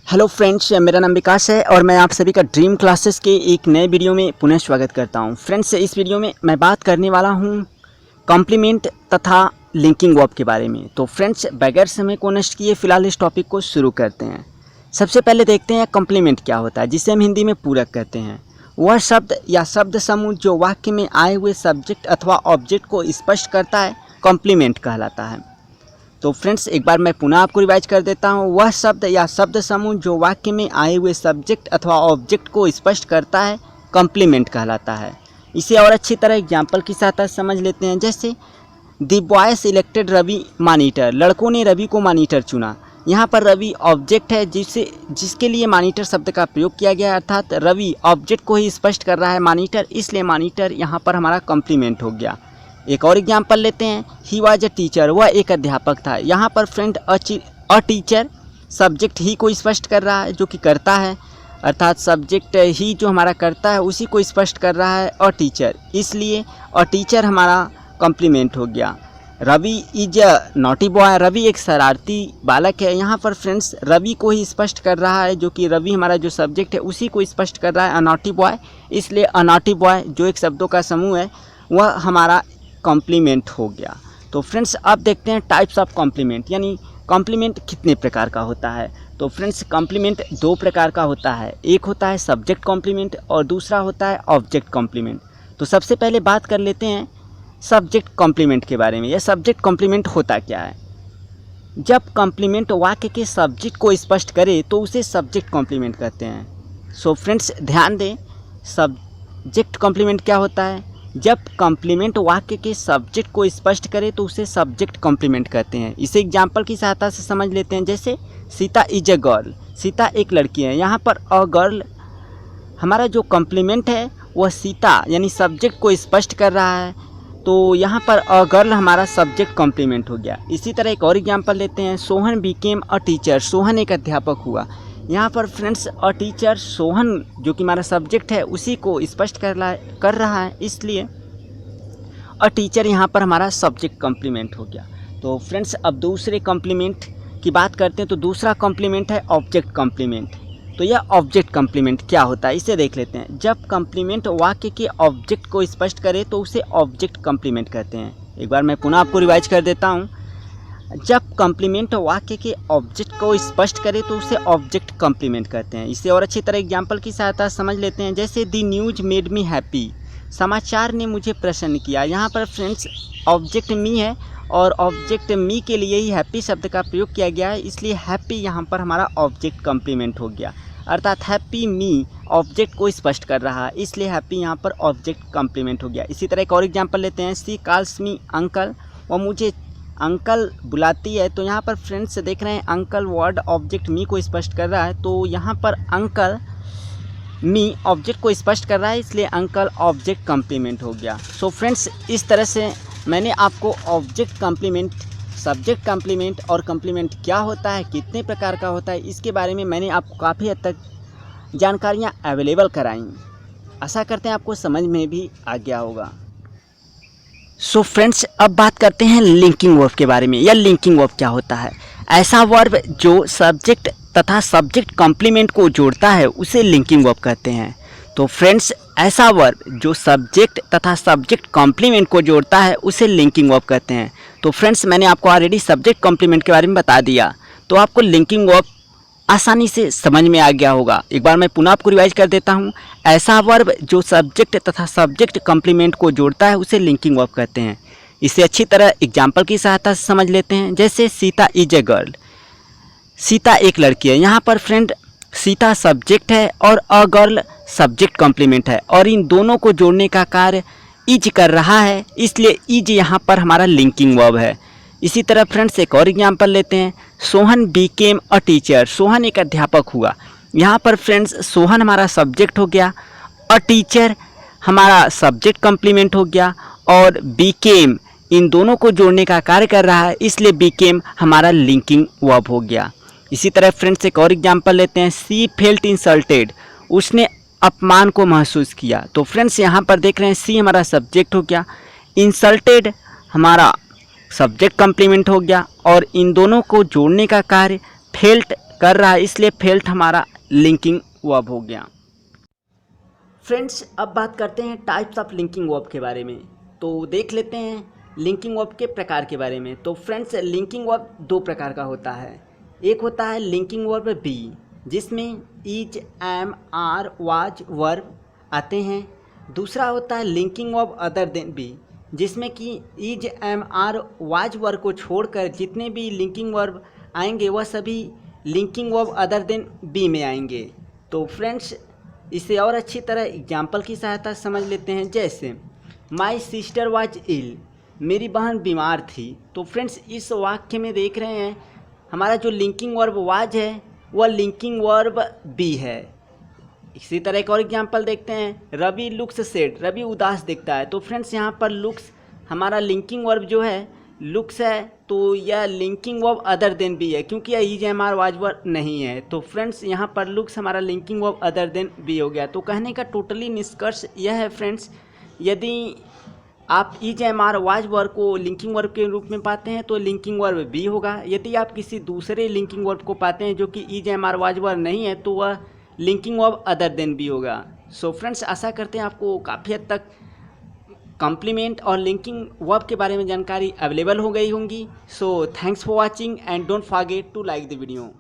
Hello friends, मेरा नाम विकास है और मैं आप सभी का ड्रीम क्लासेस के एक नए वीडियो में पुनः स्वागत करता हूं। फ्रेंड्स, इस वीडियो में मैं बात करने वाला हूं कॉम्प्लीमेंट तथा लिंकिंग वर्ब के बारे में। तो फ्रेंड्स, बगैर समय को नष्ट किए फिलहाल इस टॉपिक को शुरू करते हैं। सबसे पहले देखते हैं कॉम्प्लीमेंट क्या होता है, जिसे हम हिंदी में पूरक कहते हैं। वह शब्द या शब्द समूह जो वाक्य में आए हुए सब्जेक्ट अथवा ऑब्जेक्ट को स्पष्ट करता है, कॉम्प्लीमेंट कहलाता है। तो फ्रेंड्स, एक बार मैं पुनः आपको रिवाइज कर देता हूँ। वह शब्द या शब्द समूह जो वाक्य में आए हुए सब्जेक्ट अथवा ऑब्जेक्ट को स्पष्ट करता है, कॉम्प्लीमेंट कहलाता है। इसे और अच्छी तरह एग्जाम्पल की सहायता से समझ लेते हैं। जैसे the boys selected Ravi monitor, लड़कों ने रवि को मॉनिटर चुना। यहाँ पर रवि ऑब्जेक्ट है जिसके लिए मॉनिटर शब्द का प्रयोग किया गया है, अर्थात रवि ऑब्जेक्ट को ही स्पष्ट कर रहा है मॉनिटर, इसलिए मॉनिटर यहाँ पर हमारा कॉम्प्लीमेंट हो गया। एक और एग्जाम्पल लेते हैं। ही वाज अ टीचर, वह एक अध्यापक था। यहाँ पर फ्रेंड अ टीचर सब्जेक्ट ही को स्पष्ट कर रहा है, जो कि करता है, अर्थात सब्जेक्ट ही जो हमारा करता है उसी को स्पष्ट कर रहा है अ टीचर, इसलिए अ टीचर हमारा कॉम्प्लीमेंट हो गया। Ravi is a naughty boy, Ravi एक शरारती बालक है। यहाँ पर फ्रेंड्स रवि को ही स्पष्ट कर रहा है, जो कि रवि हमारा जो सब्जेक्ट है उसी को स्पष्ट कर रहा है अ नॉटी बॉय, इसलिए अ नॉटी बॉय जो एक शब्दों का समूह है वह हमारा कॉम्प्लीमेंट हो गया। तो फ्रेंड्स, अब देखते हैं टाइप्स ऑफ कॉम्प्लीमेंट, यानी कॉम्प्लीमेंट कितने प्रकार का होता है। तो फ्रेंड्स, कॉम्प्लीमेंट दो प्रकार का होता है। एक होता है सब्जेक्ट कॉम्प्लीमेंट और दूसरा होता है ऑब्जेक्ट कॉम्प्लीमेंट। तो सबसे पहले बात कर लेते हैं सब्जेक्ट कॉम्प्लीमेंट के बारे में। यह सब्जेक्ट कॉम्प्लीमेंट होता क्या है? जब कॉम्प्लीमेंट वाक्य के सब्जेक्ट को स्पष्ट करे तो उसे सब्जेक्ट कॉम्प्लीमेंट कहते हैं। सो फ्रेंड्स, ध्यान दें, सब्जेक्ट कॉम्प्लीमेंट क्या होता है? जब कॉम्प्लीमेंट वाक्य के सब्जेक्ट को स्पष्ट करे तो उसे सब्जेक्ट कॉम्प्लीमेंट कहते हैं। इसे एग्जाम्पल की सहायता से समझ लेते हैं। जैसे Sita is a girl, Sita एक लड़की है। यहाँ पर अ गर्ल हमारा जो कॉम्प्लीमेंट है वह सीता यानी सब्जेक्ट को स्पष्ट कर रहा है, तो यहाँ पर अ गर्ल हमारा सब्जेक्ट कॉम्प्लीमेंट हो गया। इसी तरह एक और एग्जाम्पल लेते हैं। Sohan became a teacher, Sohan एक अध्यापक हुआ। यहाँ पर फ्रेंड्स अ टीचर सोहन जो कि हमारा सब्जेक्ट है उसी को स्पष्ट कर रहा है, इसलिए अ टीचर यहाँ पर हमारा सब्जेक्ट कॉम्प्लीमेंट हो गया। तो फ्रेंड्स, अब दूसरे कॉम्प्लीमेंट की बात करते हैं। तो दूसरा कॉम्प्लीमेंट है ऑब्जेक्ट कॉम्प्लीमेंट। तो यह ऑब्जेक्ट कॉम्प्लीमेंट क्या होता है, इसे देख लेते हैं। जब कॉम्प्लीमेंट वाक्य के ऑब्जेक्ट को स्पष्ट करे तो उसे ऑब्जेक्ट कॉम्प्लीमेंट कहते हैं। एक बार मैं पुनः आपको रिवाइज कर देता हूँ। जब कॉम्प्लीमेंट वाक्य के ऑब्जेक्ट को स्पष्ट करे तो उसे ऑब्जेक्ट कॉम्प्लीमेंट कहते हैं। इसे और अच्छी तरह एग्जाम्पल की सहायता से समझ लेते हैं। जैसे the news made me happy, समाचार ने मुझे प्रसन्न किया। यहाँ पर फ्रेंड्स ऑब्जेक्ट मी है और ऑब्जेक्ट मी के लिए ही हैप्पी शब्द का प्रयोग किया गया है, इसलिए हैप्पी यहाँ पर हमारा ऑब्जेक्ट कॉम्प्लीमेंट हो गया, अर्थात हैप्पी मी ऑब्जेक्ट को स्पष्ट कर रहा है, इसलिए हैप्पी यहाँ पर ऑब्जेक्ट कॉम्प्लीमेंट हो गया। इसी तरह एक और एग्जाम्पल लेते हैं। सी कॉल्स मी अंकल, वह मुझे अंकल बुलाती है। तो यहाँ पर फ्रेंड्स देख रहे हैं अंकल वर्ड ऑब्जेक्ट मी को स्पष्ट कर रहा है, तो यहाँ पर अंकल मी ऑब्जेक्ट को स्पष्ट कर रहा है, इसलिए अंकल ऑब्जेक्ट कॉम्प्लीमेंट हो गया। सो फ्रेंड्स, इस तरह से मैंने आपको ऑब्जेक्ट कॉम्प्लीमेंट, सब्जेक्ट कॉम्प्लीमेंट और कॉम्प्लीमेंट क्या होता है, कितने प्रकार का होता है, इसके बारे में मैंने आपको काफ़ी हद तक जानकारियाँ अवेलेबल कराई। आशा करते हैं आपको समझ में भी आ गया होगा। सो फ्रेंड्स, अब बात करते हैं लिंकिंग वर्ब के बारे में। यह लिंकिंग वर्ब क्या होता है? ऐसा वर्ब जो सब्जेक्ट तथा सब्जेक्ट कॉम्प्लीमेंट को जोड़ता है उसे लिंकिंग वर्ब कहते हैं। तो फ्रेंड्स, ऐसा वर्ब जो सब्जेक्ट तथा सब्जेक्ट कॉम्प्लीमेंट को जोड़ता है उसे लिंकिंग वर्ब कहते हैं। तो फ्रेंड्स, मैंने आपको ऑलरेडी सब्जेक्ट कॉम्प्लीमेंट के बारे में बता दिया, तो आपको लिंकिंग वर्ब आसानी से समझ में आ गया होगा। एक बार मैं पुनः आपको रिवाइज कर देता हूँ। ऐसा वर्ब जो सब्जेक्ट तथा सब्जेक्ट कॉम्प्लीमेंट को जोड़ता है उसे लिंकिंग वर्ब कहते हैं। इसे अच्छी तरह एग्जाम्पल की सहायता से समझ लेते हैं। जैसे Sita is a girl, Sita एक लड़की है। यहाँ पर फ्रेंड सीता सब्जेक्ट है और अ गर्ल सब्जेक्ट कॉम्प्लीमेंट है, और इन दोनों को जोड़ने का कार्य इज कर रहा है, इसलिए इज यहाँ पर हमारा लिंकिंग वर्ब है। इसी तरह फ्रेंड्स एक और एग्जाम्पल लेते हैं। Sohan Beckham a teacher, Sohan एक अध्यापक हुआ। यहाँ पर फ्रेंड्स सोहन हमारा सब्जेक्ट हो गया, अ टीचर हमारा सब्जेक्ट कॉम्प्लीमेंट हो गया, और बीकेम इन दोनों को जोड़ने का कार्य कर रहा है, इसलिए बीकेम हमारा लिंकिंग वर्ब हो गया। इसी तरह फ्रेंड्स एक और एग्जाम्पल लेते हैं। सी फेल्ट इंसल्टेड, उसने अपमान को महसूस किया। तो फ्रेंड्स यहाँ पर देख रहे हैं सी हमारा सब्जेक्ट हो गया, इंसल्टेड हमारा सब्जेक्ट कॉम्प्लीमेंट हो गया, और इन दोनों को जोड़ने का कार्य फेल्ट कर रहा है, इसलिए फेल्ट हमारा लिंकिंग वर्ब हो गया। फ्रेंड्स अब बात करते हैं टाइप्स ऑफ लिंकिंग वर्ब के बारे में। तो देख लेते हैं लिंकिंग वर्ब के प्रकार के बारे में। तो फ्रेंड्स लिंकिंग वर्ब दो प्रकार का होता है। एक होता है लिंकिंग वर्ब बी, जिसमें is, am, are, was verb आते हैं। दूसरा होता है linking verb other than be, जिसमें कि is, am, are, was verb को छोड़कर जितने भी लिंकिंग वर्ब आएंगे वह सभी linking verb other than be में आएंगे। तो फ्रेंड्स इसे और अच्छी तरह एग्जाम्पल की सहायता से समझ लेते हैं। जैसे माई सिस्टर वाज इल, मेरी बहन बीमार थी। तो फ्रेंड्स इस वाक्य में देख रहे हैं हमारा जो लिंकिंग वर्ब वाज है वह लिंकिंग वर्ब बी है। इसी तरह एक और एग्जाम्पल देखते हैं, रवि लुक्स सैड, रवि उदास दिखता है। तो फ्रेंड्स यहाँ पर लुक्स हमारा लिंकिंग वर्ब जो है लुक्स है, तो यह linking verb other than be है, क्योंकि यह is, am, are, was verb नहीं है। तो फ्रेंड्स यहाँ पर लुक्स हमारा linking verb other than be हो गया। तो कहने का टोटली निष्कर्ष यह है फ्रेंड्स, यदि आप is, am, are, was verb को लिंकिंग वर्ब के रूप में पाते हैं तो लिंकिंग वर्ब बी होगा। यदि आप किसी दूसरे लिंकिंग वर्ब को पाते हैं जो कि is, am, are, was verb नहीं है तो वह linking verb other than be होगा। सो फ्रेंड्स आशा करते हैं आपको काफ़ी हद तक कॉम्प्लीमेंट और लिंकिंग वर्ब के बारे में जानकारी अवेलेबल हो गई होंगी। So thanks for watching and don't forget to like the video.